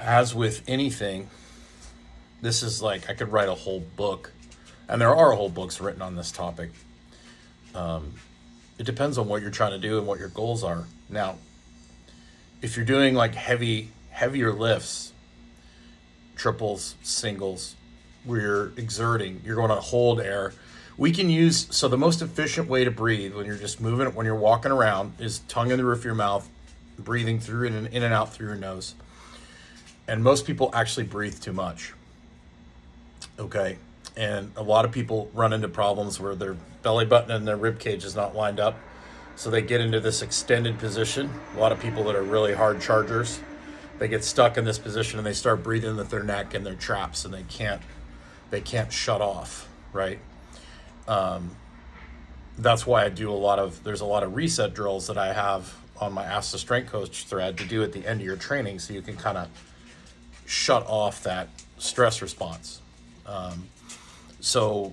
as with anything, this is like I could write a whole book, and there are whole books written on this topic. It depends on what you're trying to do and what your goals are. Now, if you're doing like heavier lifts, triples, singles, where you're exerting, you're going to hold air. We can use, so the most efficient way to breathe when you're just moving, when you're walking around, is tongue in the roof of your mouth, breathing through and in and out through your nose. And most people actually breathe too much. Okay. And a lot of people run into problems where their belly button and their rib cage is not lined up. So they get into this extended position. A lot of people that are really hard chargers, they get stuck in this position and they start breathing with their neck and their traps, and they can't shut off, right? That's why I do there's a lot of reset drills that I have on my Ask the Strength Coach thread to do at the end of your training, so you can kind of shut off that stress response. So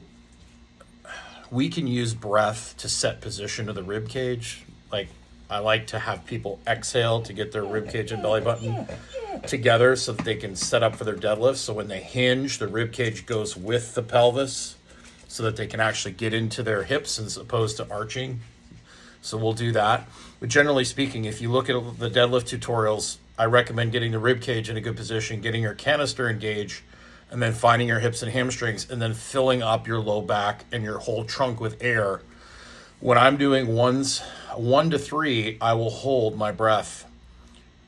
we can use breath to set position of the rib cage. Like, I like to have people exhale to get their rib cage and belly button together so that they can set up for their deadlift. So when they hinge, the rib cage goes with the pelvis so that they can actually get into their hips as opposed to arching. So we'll do that. But generally speaking, if you look at the deadlift tutorials, I recommend getting the rib cage in a good position, getting your canister engaged, and then finding your hips and hamstrings, and then filling up your low back and your whole trunk with air. When I'm doing 1 to 3, I will hold my breath,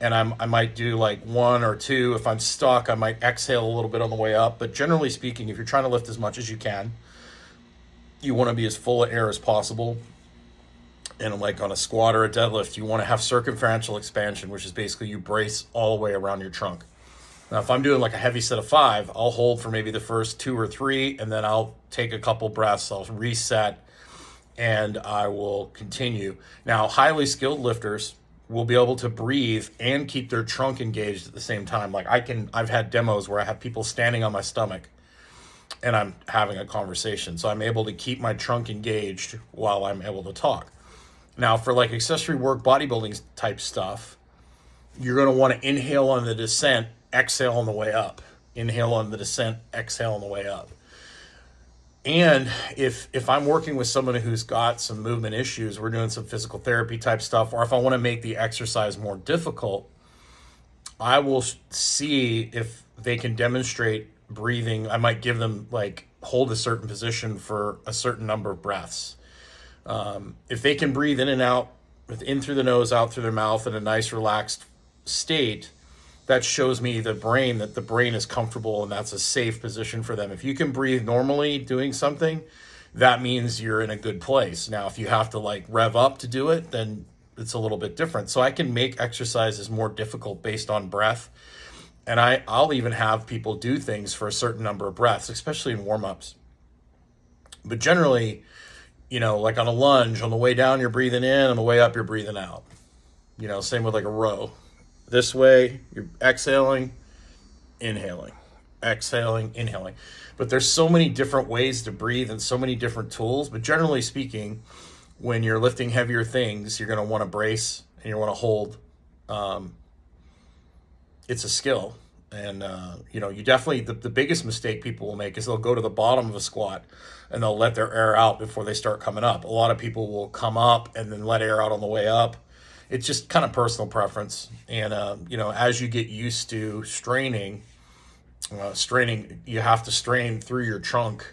and I might do like 1 or 2. If I'm stuck, I might exhale a little bit on the way up. But generally speaking, if you're trying to lift as much as you can, you want to be as full of air as possible. And like on a squat or a deadlift, you want to have circumferential expansion, which is basically you brace all the way around your trunk. Now, if I'm doing like a heavy set of 5, I'll hold for maybe the first 2 or 3, and then I'll take a couple breaths, I'll reset, and I will continue. Now, highly skilled lifters will be able to breathe and keep their trunk engaged at the same time. Like I've had demos where I have people standing on my stomach and I'm having a conversation. So I'm able to keep my trunk engaged while I'm able to talk. Now, for like accessory work, bodybuilding type stuff, you're going to want to inhale on the descent, exhale on the way up. Inhale on the descent, exhale on the way up. And if I'm working with someone who's got some movement issues, we're doing some physical therapy type stuff, or if I want to make the exercise more difficult, I will see if they can demonstrate breathing. I might give them like hold a certain position for a certain number of breaths. If they can breathe in and out, in through the nose, out through their mouth in a nice relaxed state, that shows me that the brain is comfortable and that's a safe position for them. If you can breathe normally doing something, that means you're in a good place. Now, if you have to like rev up to do it, then it's a little bit different. So I can make exercises more difficult based on breath. And I'll even have people do things for a certain number of breaths, especially in warm-ups. But generally, like on a lunge, on the way down, you're breathing in, on the way up, you're breathing out. Same with like a row. This way, you're exhaling, inhaling, exhaling, inhaling. But there's so many different ways to breathe and so many different tools. But generally speaking, when you're lifting heavier things, you're going to want to brace and you want to hold. It's a skill. And, you definitely, the biggest mistake people will make is they'll go to the bottom of a squat and they'll let their air out before they start coming up. A lot of people will come up and then let air out on the way up. It's just kind of personal preference. And, as you get used to straining, you have to strain through your trunk.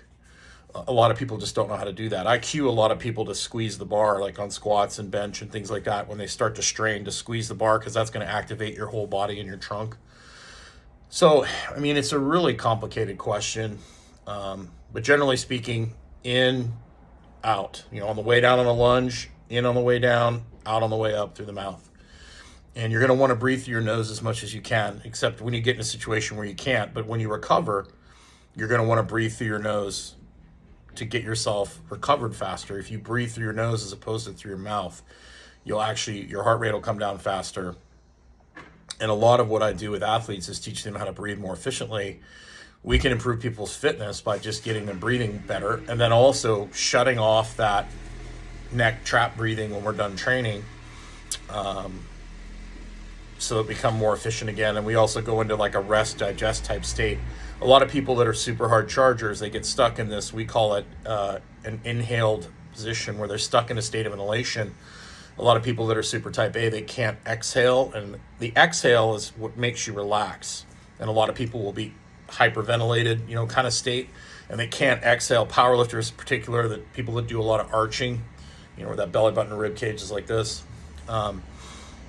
A lot of people just don't know how to do that. I cue a lot of people to squeeze the bar, like on squats and bench and things like that, when they start to strain, to squeeze the bar, because that's going to activate your whole body and your trunk. So, it's a really complicated question. But generally speaking, in, out. On the way down on a lunge, in on the way down, out on the way up through the mouth. And you're going to want to breathe through your nose as much as you can, except when you get in a situation where you can't. But when you recover, you're going to want to breathe through your nose to get yourself recovered faster. If you breathe through your nose as opposed to through your mouth, your heart rate will come down faster. And a lot of what I do with athletes is teach them how to breathe more efficiently. We can improve people's fitness by just getting them breathing better, and then also shutting off that neck trap breathing when we're done training. so it become more efficient again. And we also go into like a rest digest type state. A lot of people that are super hard chargers, they get stuck in this, we call it an inhaled position, where they're stuck in a state of inhalation. A lot of people that are super type A, they can't exhale, and the exhale is what makes you relax. And a lot of people will be hyperventilated, kind of state, and they can't exhale. Powerlifters in particular, that people that do a lot of arching, where that belly button and rib cage is like this,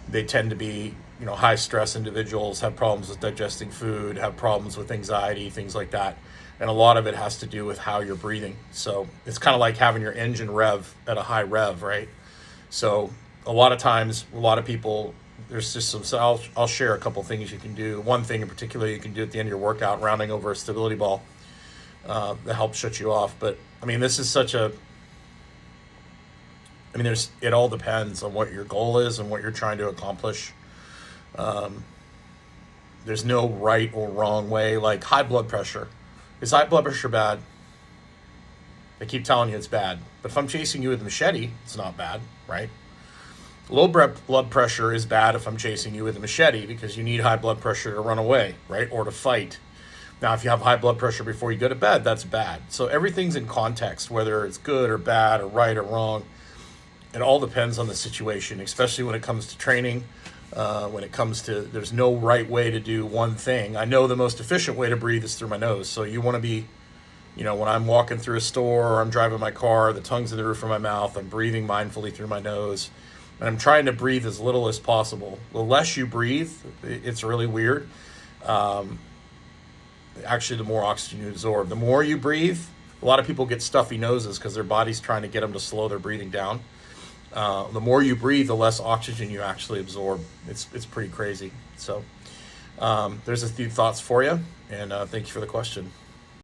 they tend to be, high stress individuals, have problems with digesting food, have problems with anxiety, things like that. And a lot of it has to do with how you're breathing. So it's kind of like having your engine rev at a high rev, right? So a lot of times, a lot of people, there's just some, so I'll share a couple things you can do. One thing in particular you can do at the end of your workout, rounding over a stability ball, that helps shut you off. But I mean, this is it all depends on what your goal is and what you're trying to accomplish. There's no right or wrong way. Like high blood pressure. Is high blood pressure bad? They keep telling you it's bad. But if I'm chasing you with a machete, it's not bad, right? Low blood pressure is bad if I'm chasing you with a machete, because you need high blood pressure to run away, right? Or to fight. Now, if you have high blood pressure before you go to bed, that's bad. So everything's in context, whether it's good or bad or right or wrong. It all depends on the situation, especially when it comes to training. When it comes to, there's no right way to do one thing. I know the most efficient way to breathe is through my nose. So you want to be, when I'm walking through a store or I'm driving my car, the tongue's in the roof of my mouth, I'm breathing mindfully through my nose. And I'm trying to breathe as little as possible. The less you breathe, it's really weird. Actually, the more oxygen you absorb. The more you breathe, a lot of people get stuffy noses because their body's trying to get them to slow their breathing down. The more you breathe, the less oxygen you actually absorb. It's pretty crazy. So there's a few thoughts for you, and thank you for the question.